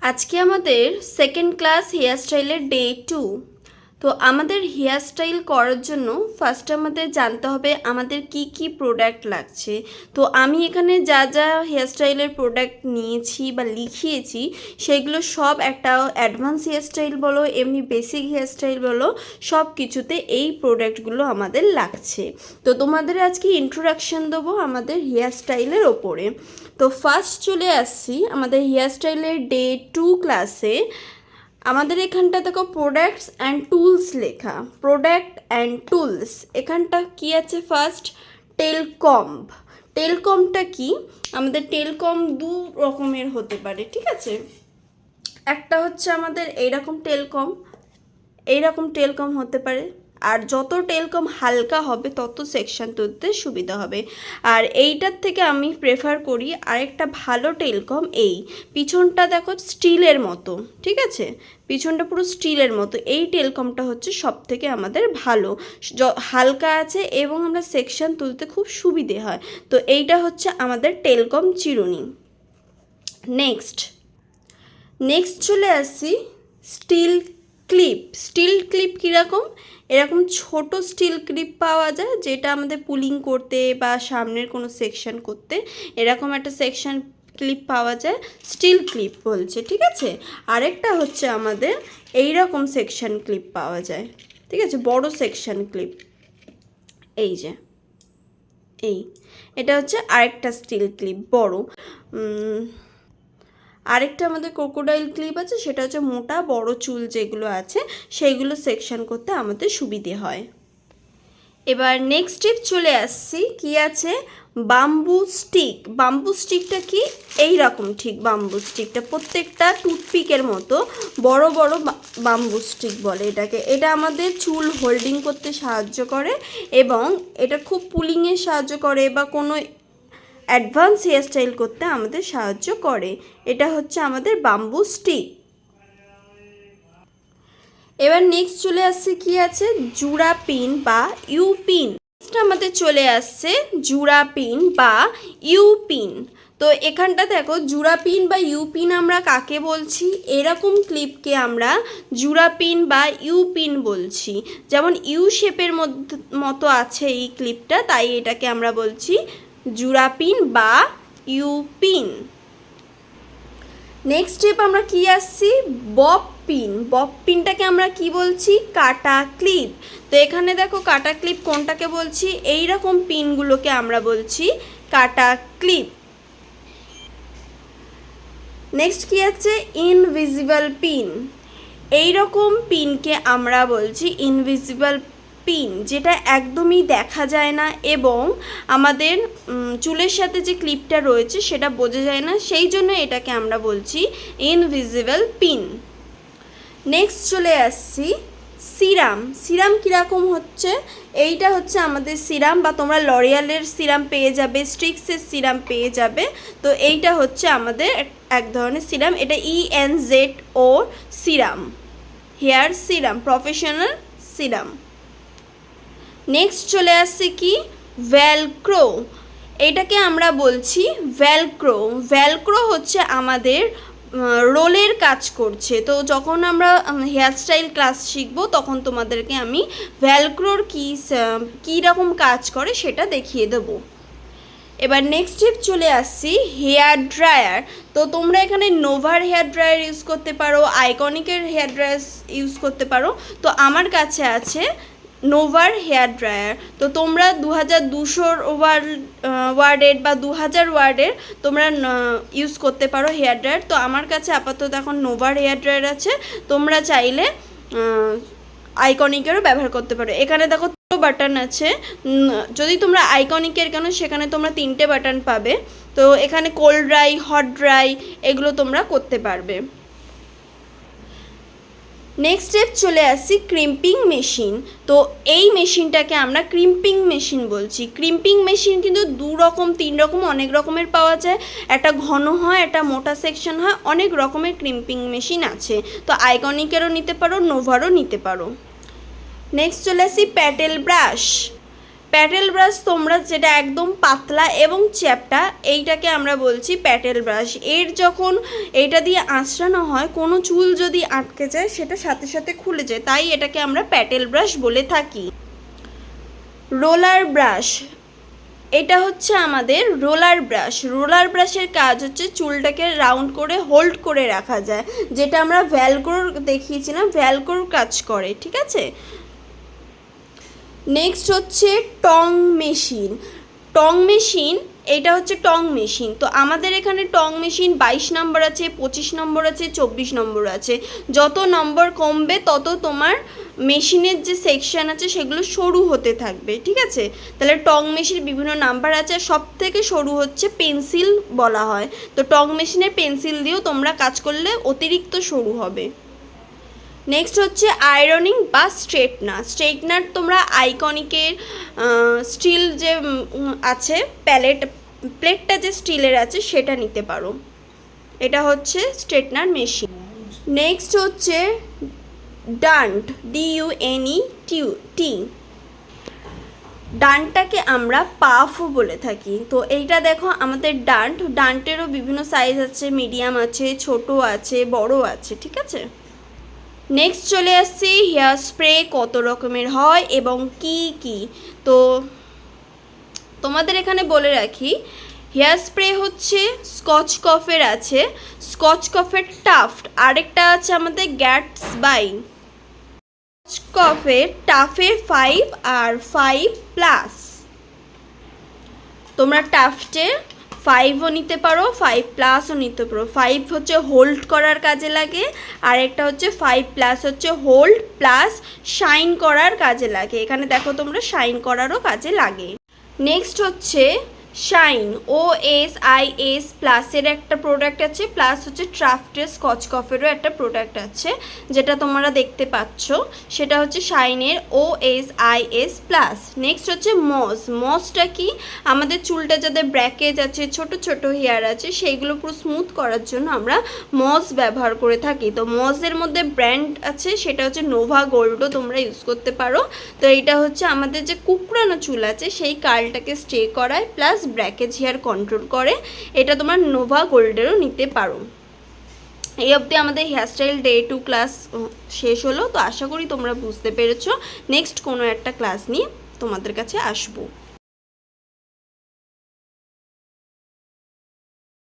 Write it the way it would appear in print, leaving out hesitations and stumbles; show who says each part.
Speaker 1: আজকে আমাদের second class hair স্টাইলের ডে 2। তো আমাদের হেয়ার স্টাইল করার জন্য ফার্স্ট আমাদের জানতে হবে আমাদের কি কি প্রোডাক্ট লাগছে। তো আমি এখানে যা যা হেয়ার স্টাইলের প্রোডাক্ট নিয়েছি বা লিখিয়েছি সেগুলো সব একটা অ্যাডভান্স হেয়ার স্টাইল বলো এমনি বেসিক হেয়ার স্টাইল বলো সব কিছুতে এই প্রোডাক্টগুলো আমাদের লাগছে। তো তোমাদের আজকে ইন্ট্রোডাকশন দেবো আমাদের হেয়ার স্টাইলের ওপরে। তো ফার্স্ট চলে আসছি আমাদের হেয়ার স্টাইলের ডে 2 ক্লাসে। আমাদের এখানটা দেখো প্রোডাক্টস অ্যান্ড টুলস লেখা, প্রোডাক্ট অ্যান্ড টুলস। এখানটা কি আছে? ফার্স্ট টেলকম্ব। টেলকম্বটা কি? আমাদের টেলকম্ব দু রকমের হতে পারে, ঠিক আছে। একটা হচ্ছে আমাদের এইরকম টেলকম হতে পারে, আর যত টেলকম হালকা হবে তত সেকশন তুলতে সুবিধা হবে। আর এইটার থেকে আমি প্রেফার করি আরেকটা ভালো টেলকম, এই পিছনটা দেখো স্টিলের মতো, ঠিক আছে, পিছনটা পুরো স্টিলের মতো। এই টেলকমটা হচ্ছে সব থেকে আমাদের ভালো, হালকা আছে এবং আমরা সেকশন তুলতে খুব সুবিধে হয়। তো এইটা হচ্ছে আমাদের টেলকম চিরুনি। নেক্সট চলে আসছি স্টিল ক্লিপ। স্টিল ক্লিপ কীরকম? এরকম ছোট স্টিল ক্লিপ পাওয়া যায় যেটা আমাদের পুলিং করতে বা সামনের কোনো সেকশন করতে এরকম একটা সেকশন ক্লিপ পাওয়া যায়, স্টিল ক্লিপ বলছে, ঠিক আছে। আরেকটা হচ্ছে আমাদের এই রকম সেকশন ক্লিপ পাওয়া যায়, ঠিক আছে, বড় সেকশন ক্লিপ। এই যে এটা হচ্ছে আরেকটা স্টিল ক্লিপ বড়। আরেকটা আমাদের ক্রোকোডাইল ক্লিপ আছে, সেটা হচ্ছে মোটা বড় চুল যেগুলো আছে সেইগুলো সেকশন করতে আমাদের সুবিধে হয়। এবার নেক্সট স্টেপ চলে আসছি, কি আছে? Bamboo stick. বাম্বু স্টিকটা কি? এই রকম ঠিক বাম্বু স্টিকটা প্রত্যেকটা টুথপিকের মতো বড় বড় বাম্বু স্টিক বলে এটাকে। এটা আমাদের চুল হোল্ডিং করতে সাহায্য করে এবং এটা খুব পুলিংয়ে সাহায্য করে বা কোনো অ্যাডভান্স হেয়ার স্টাইল করতে আমাদের সাহায্য করে। এটা হচ্ছে আমাদের বাম্বু স্টিক। এবার নেক্সট চলে আসছে কি আছে? জুড়া পিন বা ইউ পিন। আমাদের চলে আসছে জুড়া পিন বা ইউ পিন। তো এখানটা দেখো জুড়া পিন বা ইউ পিন আমরা কাকে বলছি? এরকম ক্লিপকে আমরা জুড়া পিন বা ইউ পিন বলছি। যেমন ইউ শেপের মতো আছে এই ক্লিপটা, তাই এটাকে আমরা বলছি জুড়া পিন বা ইউ পিন। নেক্সট স্টেপ আমরা কি আসছি? Bob pin. বব পিনটাকে আমরা কি বলছি? কাটা ক্লিপ। তো এখানে দেখো কাটা ক্লিপ কোনটাকে বলছি? এই রকম পিনগুলোকে আমরা বলছি কাটা ক্লিপ। নেক্সট কি আছে? Invisible pin. এই রকম পিনকে আমরা বলছি ইনভিজিবল পিন, যেটা একদমই দেখা যায় না এবং আমাদের চুলের সাথে যে ক্লিপটা রয়েছে সেটা বোঝা যায় না, সেই জন্য এটাকে আমরা বলছি ইনভিজিবল পিন। নেক্সট চলে আসছি সিরাম। সিরাম কীরকম হচ্ছে? এইটা হচ্ছে আমাদের সিরাম, বা তোমরা লরিয়ালের সিরাম পেয়ে যাবে, স্ট্রিক্সের সিরাম পেয়ে যাবে। তো এইটা হচ্ছে আমাদের এক ধরনের সিরাম, এটা ENZO serum, hair serum, professional serum. Next চলে আসছে কি? ভ্যালক্রো। এটাকে আমরা বলছি ভ্যালক্রো। ভ্যালক্রো হচ্ছে আমাদের রোলের কাজ করছে। তো যখন আমরা হেয়ার স্টাইল ক্লাস শিখবো তখন তোমাদেরকে আমি ভ্যালক্রোর কী রকম কাজ করে সেটা দেখিয়ে দেবো। এবার নেক্সট স্টেপ চলে আসছি হেয়ার ড্রায়ার। তো তোমরা এখানে নোভার হেয়ার ড্রায়ার ইউজ করতে পারো, আইকনিকের হেয়ার ড্রায়ার ইউজ করতে পারো। তো আমার কাছে আছে নোভার হেয়ার ড্রায়ার। তো তোমরা 2200 ওয়ার্ডের বা 2000 ওয়ার্ডের তোমরা ইউজ করতে পারো হেয়ার ড্রায়ার। তো আমার কাছে আপাতত এখন নোভার হেয়ার ড্রায়ার আছে, তোমরা চাইলে আইকনিকেরও ব্যবহার করতে পারো। এখানে দেখো বাটন আছে, যদি তোমরা আইকনিকের কেন সেখানে তোমরা 3টে বাটন পাবে। তো এখানে কোল্ড ড্রাই, হট ড্রাই এগুলো তোমরা করতে পারবে। নেক্সট স্টেপ চলে আসছি ক্রিম্পিং মেশিন। তো এই মেশিনটাকে আমরা ক্রিম্পিং মেশিন বলছি। ক্রিম্পিং মেশিন কিন্তু 2 রকম 3 রকম অনেক রকমের পাওয়া যায়, একটা ঘন হয়, একটা মোটা সেকশন হয়, অনেক রকমের ক্রিম্পিং মেশিন আছে। তো আইকনিকেরও নিতে পারো, নোভারও নিতে পারো। নেক্সট চলে আসি প্যাটেল ব্রাশ। প্যাটেল ব্রাশ তোমরা যেটা একদম পাতলা এবং চ্যাপ্টা, এইটাকে আমরা বলছি প্যাটেল ব্রাশ। এর যখন এইটা দিয়ে আঁচড়ানো হয়, কোনো চুল যদি আটকে যায় সেটা সাথে সাথে খুলে যায়, তাই এটাকে আমরা প্যাটেল ব্রাশ বলে থাকি। রোলার ব্রাশ, এটা হচ্ছে আমাদের রোলার ব্রাশ। রোলার ব্রাশের কাজ হচ্ছে চুলটাকে রাউন্ড করে হোল্ড করে রাখা যায়, যেটা আমরা ভ্যালক্রোর দেখিয়েছিলাম, ভ্যালক্রোর কাজ করে, ঠিক আছে। নেক্সট হচ্ছে টং মেশিন। টং মেশিন, এটা হচ্ছে টং মেশিন। তো আমাদের এখানে টং মেশিন 22 নম্বর আছে, 25 নম্বর আছে, 24 নম্বর আছে। যত নম্বর কমবে তত তোমার মেশিনের যে সেকশন আছে সেগুলো সরু হতে থাকবে, ঠিক আছে। তাহলে টং মেশিনের বিভিন্ন নাম্বার আছে, সব থেকে সরু হচ্ছে পেন্সিল বলা হয়। তো টং মেশিনের পেন্সিল দিয়েও তোমরা কাজ করলে অতিরিক্ত সরু হবে। নেক্সট হচ্ছে আয়রনিং বা স্ট্রেটনার। স্ট্রেটনার তোমরা আইকনিকের স্টিল যে আছে প্লেটটা যে স্টিলের আছে সেটা নিতে পারো। এটা হচ্ছে স্ট্রেটনার মেশিন। নেক্সট হচ্ছে ডান্ট, DUNET। ডান্টটাকে আমরা পাফও বলে থাকি। তো এইটা দেখো আমাদের ডান্টেরও বিভিন্ন সাইজ আছে, মিডিয়াম আছে, ছোট আছে, বড় আছে, ঠিক আছে। নেক্সট চলে আসছি হেয়ার স্প্রে কত রকমের হয় এবং কি কি। তো তোমাদের এখানে বলে রাখি, হেয়ার স্প্রে হচ্ছে স্কচ কফের আছে, স্কচ কফের টাফট, আরেকটা আছে আমাদের গ্যাটসবাই। স্কচ কফের টাফের 5 আর 5+। তোমরা টাফটে 5ও নিতে পারো, 5+ও নিতে পারো। 5 হচ্ছে হোল্ড করার কাজে লাগে, আর একটা হচ্ছে 5+ হচ্ছে হোল্ড প্লাস শাইন করার কাজে লাগে। এখানে দেখো তোমরা শাইন করারও কাজে লাগে। নেক্সট হচ্ছে শাইন, OSIS প্লাসের একটা প্রোডাক্ট আছে, প্লাস হচ্ছে ট্রাফটের স্কচ কফেরও একটা প্রোডাক্ট আছে, যেটা তোমরা দেখতে পাচ্ছ, সেটা হচ্ছে শাইনের OSIS প্লাস। নেক্সট হচ্ছে মসটা কি, আমাদের চুলটা যাদের ব্র্যাকেজ আছে, ছোট ছোট হেয়ার আছে, সেইগুলো পুরো স্মুথ করার জন্য আমরা মস ব্যবহার করে থাকি। তো মসের মধ্যে ব্র্যান্ড আছে, সেটা হচ্ছে নোভা গোল্ডও তোমরা ইউজ করতে পারো। তো এটা হচ্ছে আমাদের যে কুকড়ানো চুল আছে সেই কার্লটাকে স্টে করায়, প্লাস ব্র্যাকেজ হেয়ার কন্ট্রোল করে। এটা তোমার নোভা গোল্ডেরও নিতে পারো। এই অবধি আমাদের হেয়ারস্টাইল ডে 2 ক্লাস শেষ হলো। তো আশা করি তোমরা বুঝতে পেরেছো। নেক্সট কোনো একটা ক্লাস নিয়ে তোমাদের কাছে আসবো।